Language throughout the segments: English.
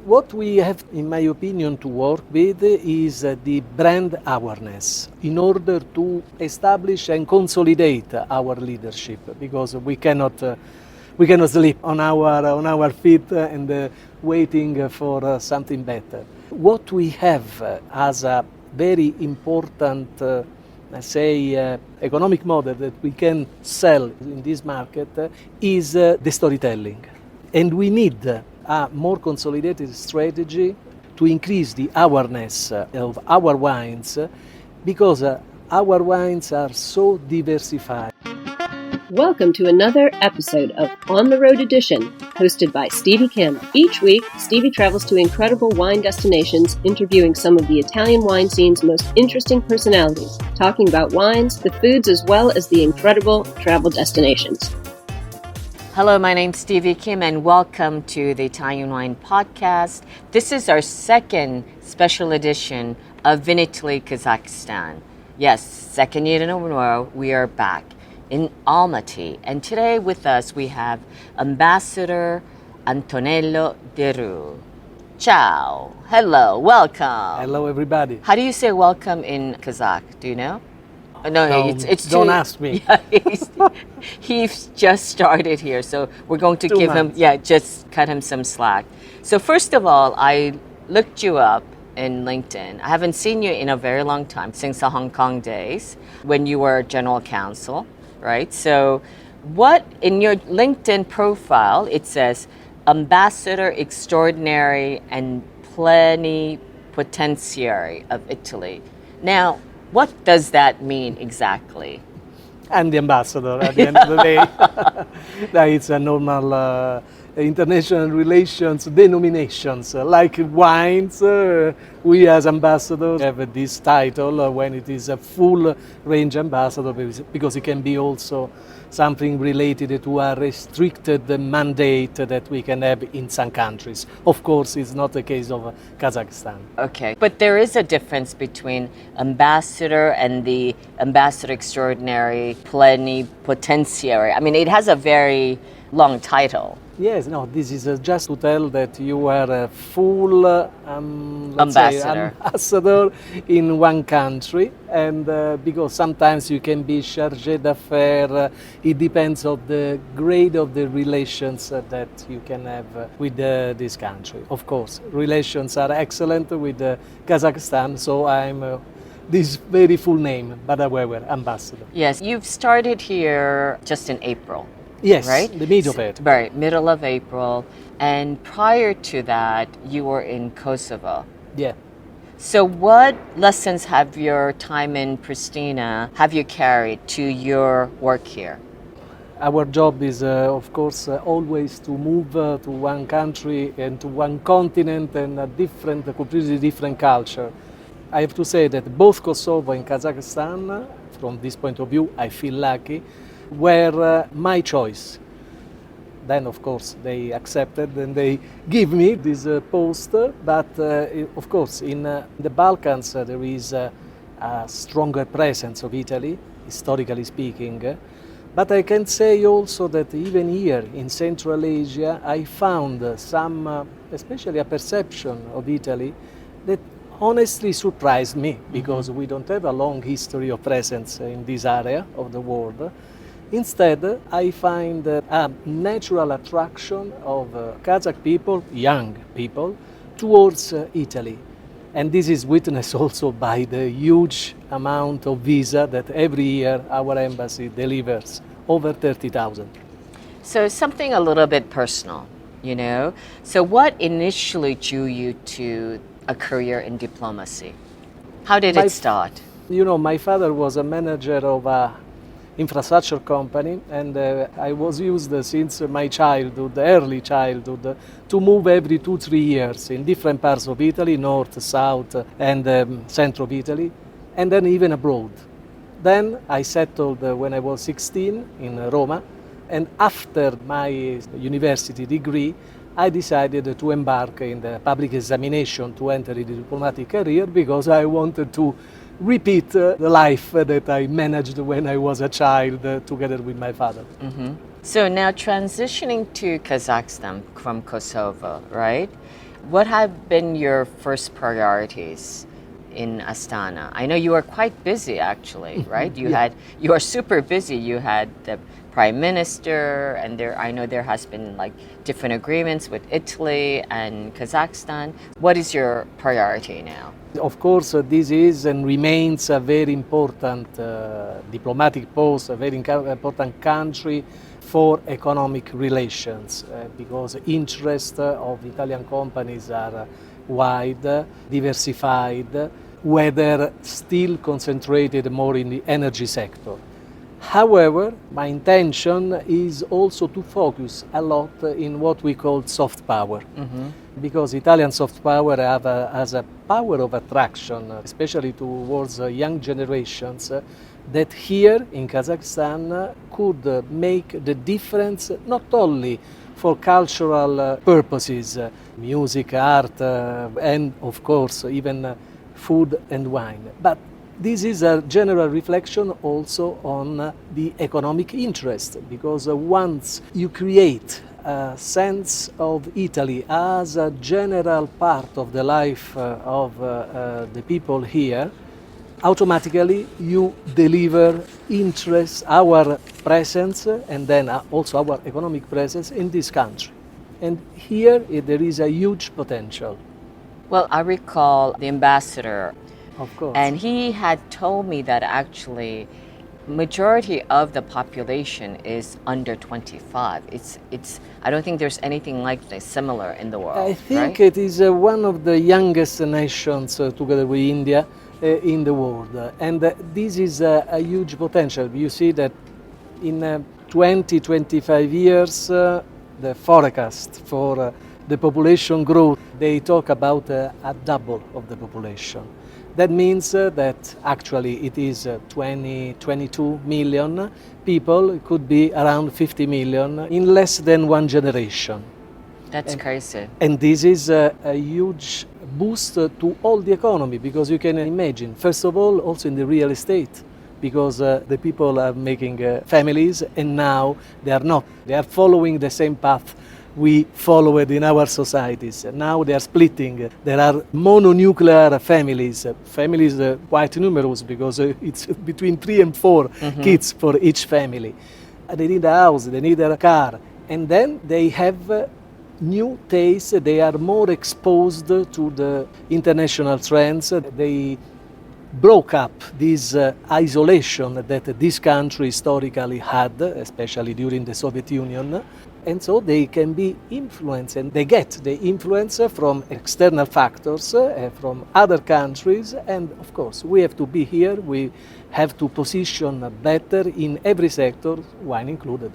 What we have, in my opinion, to work with is the brand awareness in order to establish and consolidate our leadership, because we cannot sleep on our feet and waiting for something better. What we have as a very important, economic model that we can sell in this market is the storytelling. And we need a more consolidated strategy to increase the awareness of our wines, because our wines are so diversified. Welcome to another episode of On the Road Edition, hosted by Stevie Kim. Each week, Stevie travels to incredible wine destinations, interviewing some of the Italian wine scene's most interesting personalities, talking about wines, the foods, as well as the incredible travel destinations. Hello, my name's Stevie Kim, and welcome to the Italian Wine Podcast. This is our second special edition of Italy, Kazakhstan. Yes, second year in a row, we are back in Almaty. And today with us, we have Ambassador Antonello De Riu. Ciao. Hello. Welcome. Hello, everybody. How do you say welcome in Kazakh? Do you know? No, it's don't ask me. Yeah, he's just started here, so we're going to give him, just cut him some slack. So first of all, I looked you up in LinkedIn. I haven't seen you in a very long time, since the Hong Kong days, when you were general counsel, right? So what, in your LinkedIn profile, it says Ambassador Extraordinary and Plenipotentiary of Italy. Now, what does that mean exactly? I'm the ambassador at the end of the day. It's a normal international relations denominations. Like wines, we as ambassadors have this title when it is a full range ambassador, because it can be also something related to a restricted mandate that we can have in some countries. Of course, it's not the case of Kazakhstan. Okay, but there is a difference between ambassador and the ambassador extraordinary plenipotentiary. I mean, it has a very long title. Yes, no, this is just to tell that you are a full ambassador in one country, and because sometimes you can be chargé d'affaires, it depends on the grade of the relations that you can have with this country. Of course, relations are excellent with Kazakhstan, so I'm this very full name, but however, ambassador. Yes, you've started here just in April. Yes, right? The middle of it. Right, middle of April. And prior to that, you were in Kosovo. Yeah. So what lessons have your time in Pristina have you carried to your work here? Our job is, of course, always to move to one country and to one continent and a completely different culture. I have to say that both Kosovo and Kazakhstan, from this point of view, I feel lucky, were my choice. Then, of course, they accepted and they give me this post. But, of course, in the Balkans, there is a stronger presence of Italy, historically speaking. But I can say also that even here in Central Asia, I found some, especially a perception of Italy that honestly surprised me, because we don't have a long history of presence in this area of the world. Instead, I find a natural attraction of Kazakh people, young people, towards Italy. And this is witnessed also by the huge amount of visa that every year our embassy delivers, over 30,000. So something a little bit personal, you know? So what initially drew you to a career in diplomacy? How did it start? You know, my father was a manager of a infrastructure company, and I was used since my childhood, early childhood, to move every 2-3 years in different parts of Italy, north, south, and central of Italy, and then even abroad. Then I settled when I was 16 in Roma, and after my university degree, I decided to embark in the public examination to enter the diplomatic career, because I wanted to repeat the life that I managed when I was a child together with my father. Mm-hmm. So now transitioning to Kazakhstan from Kosovo, right? What have been your first priorities in Astana? I know you are quite busy, actually, right? You are super busy. You had the prime minister, and I know there has been like different agreements with Italy and Kazakhstan. What is your priority now? Of course, this is and remains a very important diplomatic post, a very important country for economic relations, because interests of Italian companies are wide, diversified, whether still concentrated more in the energy sector. However, my intention is also to focus a lot in what we call soft power, because Italian soft power has a power of attraction, especially towards young generations, that here in Kazakhstan could make the difference not only for cultural purposes, music, art, and of course even food and wine, but this is a general reflection also on the economic interest, because once you create a sense of Italy as a general part of the life of the people here, automatically you deliver interest, our presence, and then also our economic presence in this country. And here there is a huge potential. Well, I recall the ambassador. Of course. And he had told me that actually majority of the population is under 25. I don't think there's anything like this similar in the world. I think right? it is one of the youngest nations together with India in the world. And this is a huge potential. You see that in 20-25 years, the forecast for the population growth, they talk about a double of the population. That means that actually it is 22 million people, it could be around 50 million in less than one generation. That's crazy. And this is a huge boost to all the economy, because you can imagine, first of all, also in the real estate, because the people are making families, and now they are not. They are following the same path we followed in our societies. Now they are splitting. There are mononuclear families quite numerous, because it's between 3 and 4 kids for each family. They need a house, they need a car, and then they have new tastes, they are more exposed to the international trends. They broke up this isolation that this country historically had, especially during the Soviet Union. And so they can be influenced, and they get the influence from external factors, from other countries, and of course we have to be here, we have to position better in every sector, wine included.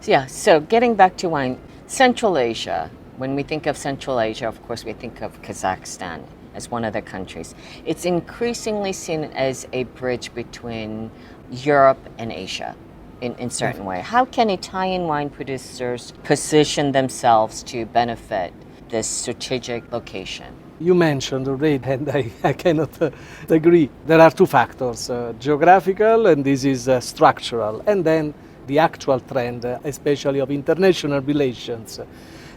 Yeah, so getting back to wine, Central Asia, when we think of Central Asia, of course we think of Kazakhstan as one of the countries. It's increasingly seen as a bridge between Europe and Asia. In certain way. How can Italian wine producers position themselves to benefit this strategic location? You mentioned already, and I cannot agree. There are two factors, geographical, and this is structural, and then the actual trend, especially of international relations.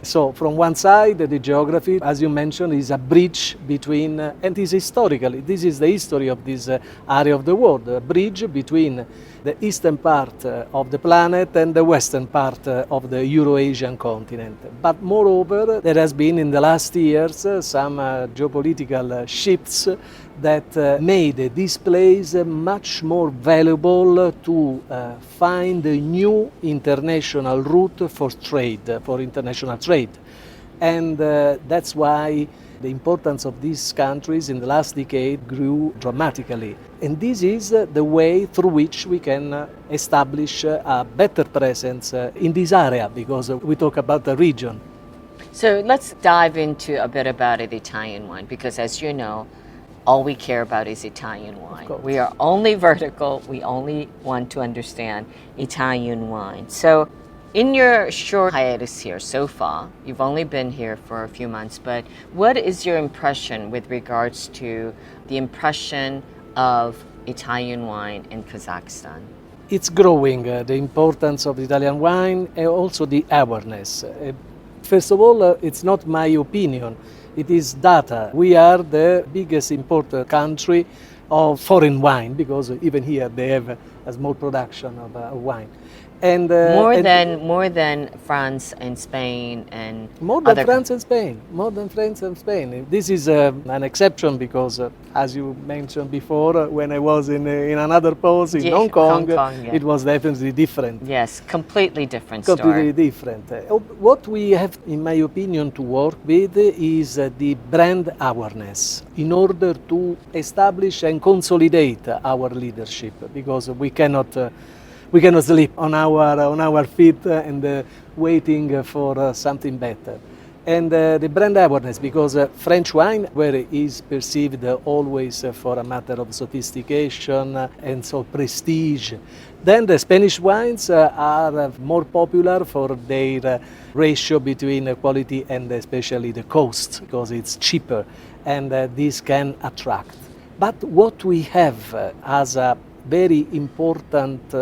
So from one side, the geography, as you mentioned, is a bridge between, and is historically, this is the history of this area of the world, a bridge between the eastern part of the planet and the western part of the Euro-Asian continent. But moreover, there has been in the last years some geopolitical shifts that made this place much more valuable to find a new international route for trade, for international trade. And that's why the importance of these countries in the last decade grew dramatically. And this is the way through which we can establish a better presence in this area, because we talk about the region. So let's dive into a bit about the Italian wine, because as you know, all we care about is Italian wine. We are only vertical, we only want to understand Italian wine. So in your short hiatus here so far, you've only been here for a few months, but what is your impression with regards to the impression of Italian wine in Kazakhstan? It's growing, the importance of Italian wine and also the awareness. First of all, it's not my opinion. It is data. We are the biggest importer country of foreign wine because even here they have a small production of wine. And, more than France and Spain and more than other France and Spain. More than France and Spain. This is an exception because, as you mentioned before, when I was in another post in Hong Kong, yeah. it was definitely different. Yes, completely different Completely story. different. What we have, in my opinion, to work with is the brand awareness in order to establish and consolidate our leadership because we cannot sleep on our feet and waiting for something better. And the brand awareness, because French wine, where it is perceived always for a matter of sophistication and so prestige, then the Spanish wines are more popular for their ratio between quality and especially the cost, because it's cheaper and this can attract. But what we have as a very important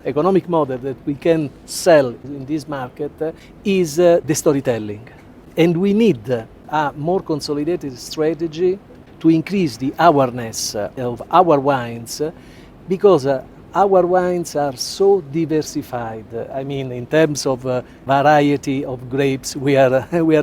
economic model that we can sell in this market is the storytelling. And we need a more consolidated strategy to increase the awareness of our wines because our wines are so diversified. I mean, in terms of variety of grapes, we are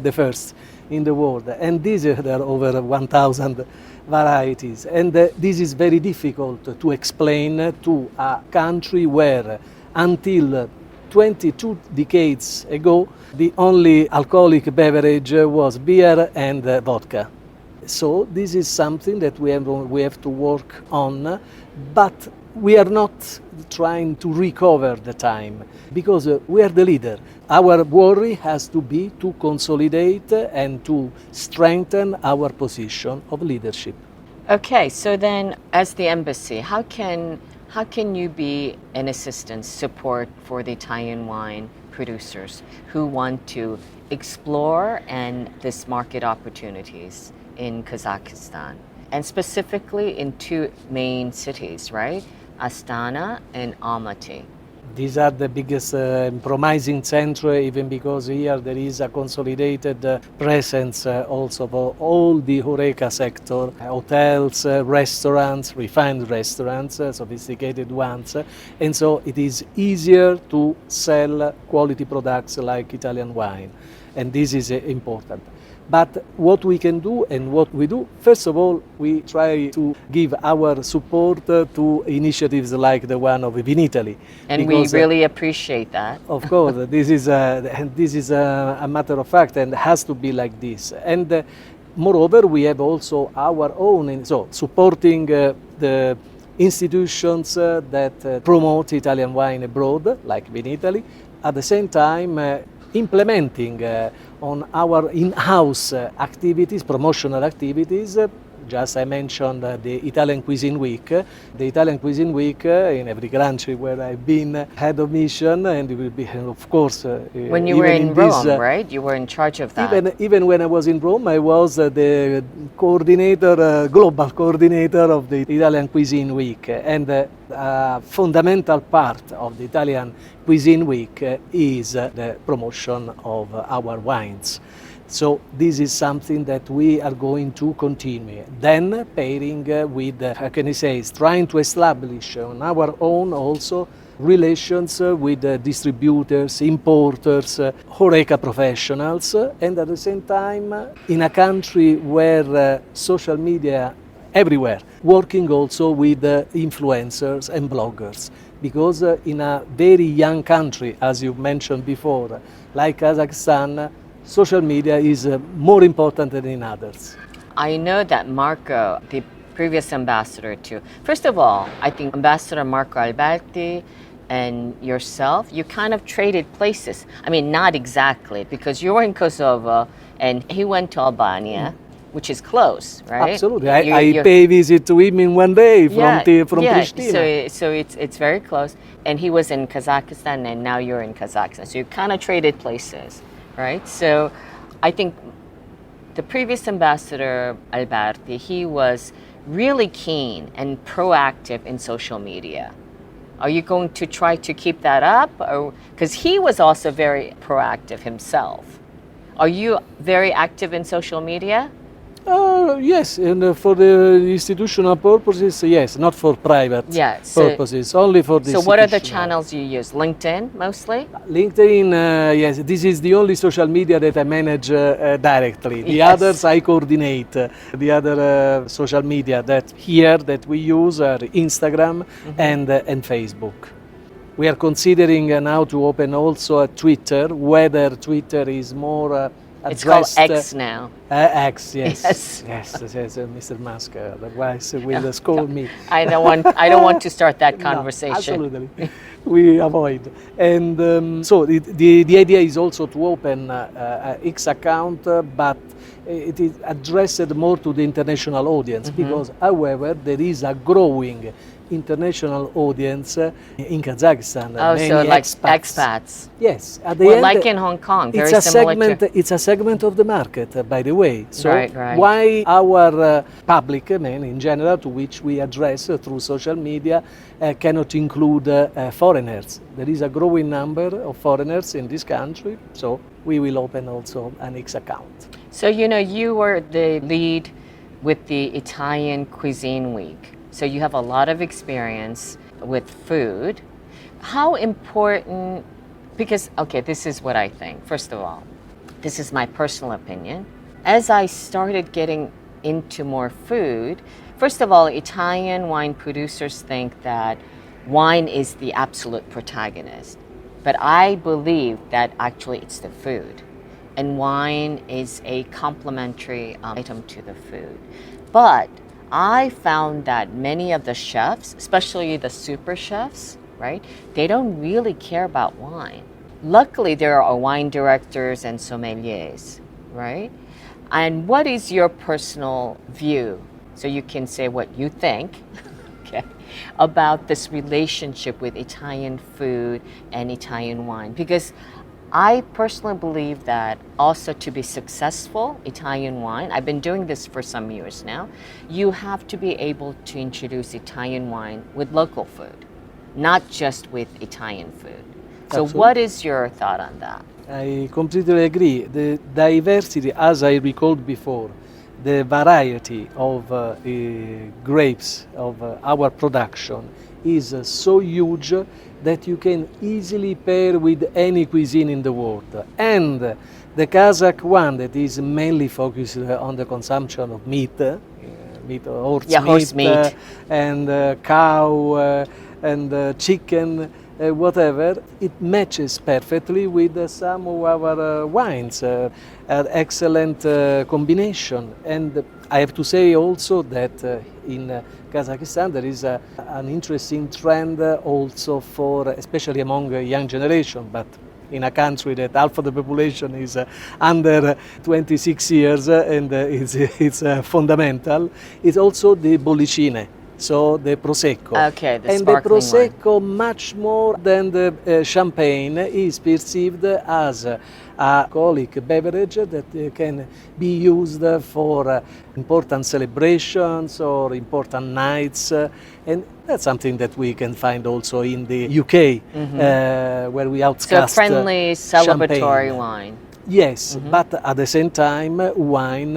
the first in the world. And there are over 1,000 varieties. And this is very difficult to explain to a country where until 22 decades ago, the only alcoholic beverage was beer and vodka. So this is something that we have to work on, but we are not trying to recover the time because we are the leader. Our worry has to be to consolidate and to strengthen our position of leadership. Okay, so then as the embassy, how can you be an assistance support for the Italian wine producers who want to explore and this market opportunities in Kazakhstan, and specifically in two main cities, right? Astana and Almaty. These are the biggest promising centers, even because here there is a consolidated presence also for all the HoReCa sector, hotels, restaurants, refined restaurants, sophisticated ones, and so it is easier to sell quality products like Italian wine, and this is important. But what we can do and what we do, first of all, we try to give our support to initiatives like the one of Vinitaly. And because, we really appreciate that. Of course, this is a matter of fact and has to be like this. And moreover, we have also our own, so supporting the institutions that promote Italian wine abroad, like Vinitaly. At the same time, implementing on our in-house activities, promotional activities. Just I mentioned the Italian Cuisine Week. The Italian Cuisine Week in every country where I've been head of mission, and it will be, of course, when you were in Rome, right? You were in charge of that. Even when I was in Rome, I was the coordinator, global coordinator of the Italian Cuisine Week, and a fundamental part of the Italian Cuisine Week is the promotion of our wines. So this is something that we are going to continue. Then pairing with, trying to establish on our own also relations with distributors, importers, HoReCa professionals, and at the same time in a country where social media everywhere, working also with influencers and bloggers. Because in a very young country, as you mentioned before, like Kazakhstan, social media is more important than in others. I know that Marco, the previous ambassador too. First of all, I think Ambassador Marco Alberti and yourself, you kind of traded places. I mean, not exactly, because you were in Kosovo and he went to Albania, which is close, right? Absolutely. I pay visit to him in one day from Pristina. So it's very close. And he was in Kazakhstan and now you're in Kazakhstan. So you kind of traded places. Right, so I think the previous ambassador Alberti, he was really keen and proactive in social media. Are you going to try to keep that up, or because he was also very proactive himself? Are you very active in social media? Yes, and for the institutional purposes, yes, not for private Yeah, so- purposes, only for the So what are the institutional. channels you use? LinkedIn mostly? LinkedIn, yes, this is the only social media that I manage directly. The Yes. others I coordinate. The other social media that here that we use are Instagram and Facebook. We are considering now to open also a Twitter, whether Twitter is more It's called addressed. X now. X, yes. Yes. Yes, Mr. Musk, otherwise will scold me. I don't want to start that No, conversation. absolutely. We avoid. And so the idea is also to open a X account, but it is addressed more to the international audience because, however, there is a growing international audience in Kazakhstan. Oh, many so like expats. expats. Yes, at the Well, end, like in Hong Kong, very it's a similar segment. to... It's a segment of the market, by the way. So Right, right. why our public, in general, to which we address through social media, cannot include foreigners? There is a growing number of foreigners in this country, so we will open also an X account. So, you were the lead with the Italian Cuisine Week. So you have a lot of experience with food. How important, because, okay, this is what I think. First of all, this is my personal opinion. As I started getting into more food, first of all, Italian wine producers think that wine is the absolute protagonist. But I believe that actually it's the food. And wine is a complementary item to the food. But I found that many of the chefs, especially the super chefs, right, they don't really care about wine. Luckily, there are wine directors and sommeliers, right? And what is your personal view? So you can say what you think, okay, about this relationship with Italian food and Italian wine. Because I personally believe that also to be successful Italian wine, I've been doing this for some years now, you have to be able to introduce Italian wine with local food, not just with Italian food. So Absolutely. what is your thought on that? I completely agree. The diversity, as I recalled before, the variety of grapes of our production is so huge that you can easily pair with any cuisine in the world. And the Kazakh one that is mainly focused on the consumption of meat, horse meat. and cow and chicken, whatever, it matches perfectly with some of our wines. An excellent combination. And I have to say also that in Kazakhstan there is an interesting trend also for, especially among young generation, but in a country that half of the population is under 26 years and it's fundamental, is also the bollicine. So the Prosecco. Okay, the and the sparkling wine. Prosecco, much more than the champagne, is perceived as a alcoholic beverage that can be used for important celebrations or important nights. And that's something that we can find also in the UK, where we So outcast friendly, celebratory champagne. wine. Yes, but at the same time, wine,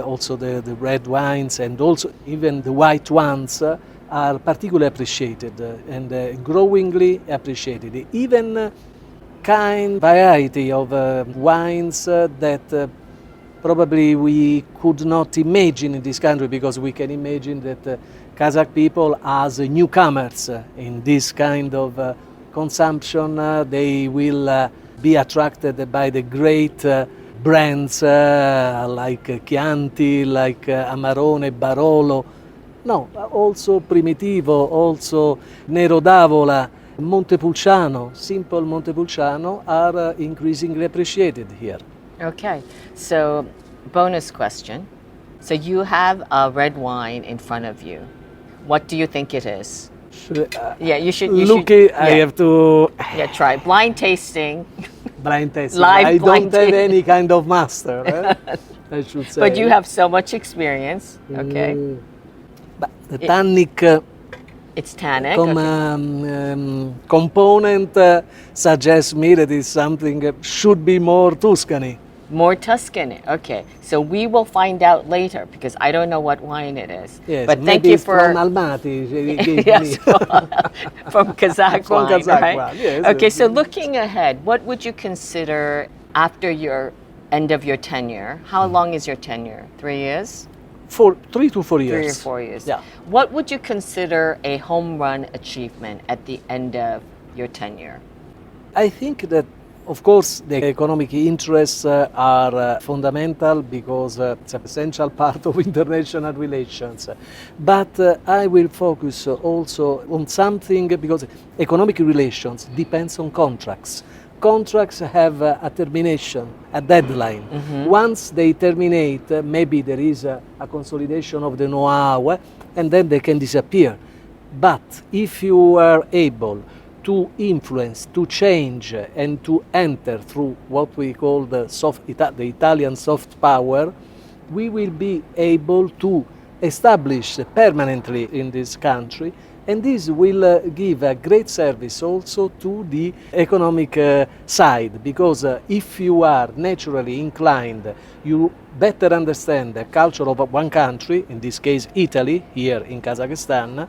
also the red wines and also even the white ones are particularly appreciated and growingly appreciated. Even kind variety of wines that probably we could not imagine in this country, because we can imagine that Kazakh people as newcomers in this kind of consumption, they will be attracted by the great brands like Chianti, like Amarone, Barolo. No, also Primitivo, also Nero d'Avola, Montepulciano, simple Montepulciano are increasingly appreciated here. Okay, so bonus question. So you have a red wine in front of you. What do you think it is? Yeah, you should. I have to Yeah, try blind tasting. blind tasting. Live I blind don't have tasting. any kind of master, I should say. But you have so much experience. Okay, But the tannic it's tannic. Okay. component suggests me that is something should be more Tuscany. More Tuscany. Okay, so we will find out later because I don't know what wine it is. Yes, but thank maybe you it's for from Almaty. He gave yes, me. from Kazakh From wine, Kazakh right? wine, yes. Okay, so looking ahead, what would you consider after your end of your tenure? How long is your tenure? 3 years? 3 to 4 years. 3 or 4 years. Yeah. What would you consider a home run achievement at the end of your tenure? I think that, of course, the economic interests are fundamental because it's an essential part of international relations. But I will focus also on something because economic relations depends on contracts. Contracts have a termination, a deadline. Once they terminate, maybe there is a consolidation of the know-how and then they can disappear. But if you are able to influence, to change and to enter through what we call the Italian soft power, we will be able to establish permanently in this country, and this will give a great service also to the economic side, because if you are naturally inclined, you better understand the culture of one country, in this case Italy, here in Kazakhstan.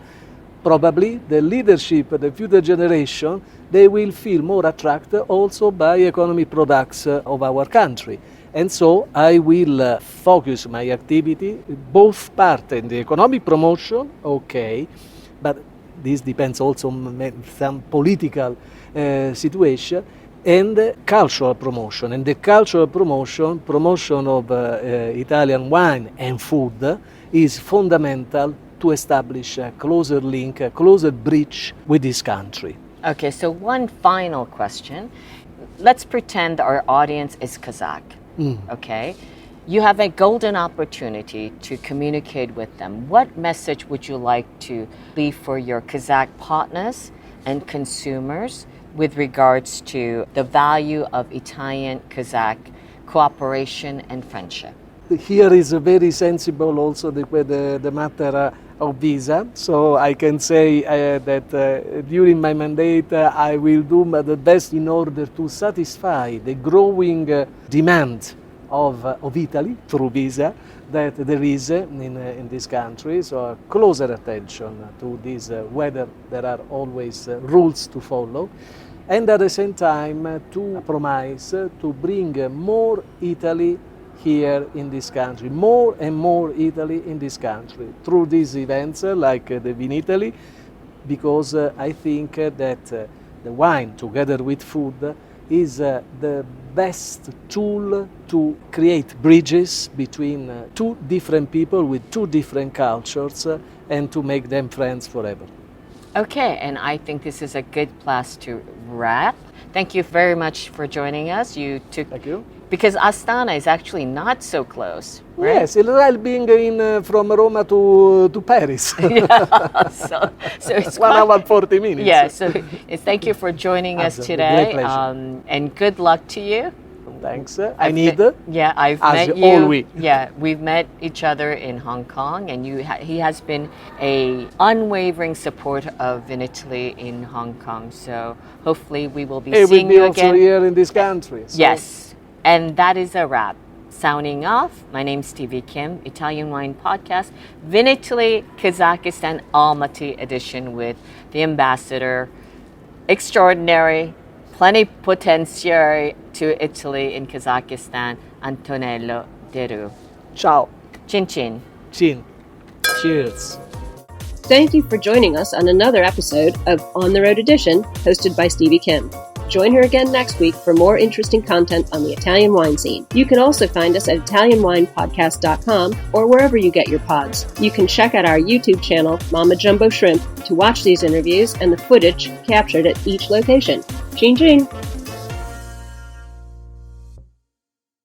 Probably the leadership, the future generation, they will feel more attracted also by economic products of our country. And so I will focus my activity, both part in the economic promotion, okay, but this depends also on some political situation, and cultural promotion. And the cultural promotion of Italian wine and food is fundamental to establish a closer link, a closer bridge with this country. Okay, so one final question. Let's pretend our audience is Kazakh, okay? You have a golden opportunity to communicate with them. What message would you like to leave for your Kazakh partners and consumers with regards to the value of Italian-Kazakh cooperation and friendship? Here is very sensible also the matter of visa. So I can say that during my mandate I will do the best in order to satisfy the growing demand of Italy through visa that there is in this country. So closer attention to this, whether there are always rules to follow. And at the same time to promise to bring more Italy here in this country, more and more Italy in this country through these events like the Vinitaly, because I think that the wine together with food is the best tool to create bridges between two different people with two different cultures and to make them friends forever. Okay, and I think this is a good place to wrap. Thank you very much for joining us. Thank you. Because Astana is actually not so close, right? Yes, it's like being from Roma to Paris. Yeah, so it's 1 hour 40 minutes. Yeah, so thank you for joining us today, great pleasure. and good luck to you. Thanks. I've met you. Always. Yeah, we've met each other in Hong Kong, and he has been a unwavering supporter of Vinitaly in Hong Kong. So hopefully we will be seeing you also again here in this country. So. Yes. And that is a wrap. Signing off, my name's Stevie Kim, Italian Wine Podcast, Vinitaly, Kazakhstan, Almaty edition with the ambassador, extraordinary, plenipotentiary to Italy and Kazakhstan, Antonello De Riu. Ciao. Chin chin. Chin. Cheers. Thank you for joining us on another episode of On the Road Edition, hosted by Stevie Kim. Join her again next week for more interesting content on the Italian wine scene. You can also find us at ItalianWinePodcast.com or wherever you get your pods. You can check out our YouTube channel, Mama Jumbo Shrimp, to watch these interviews and the footage captured at each location. Chin chin!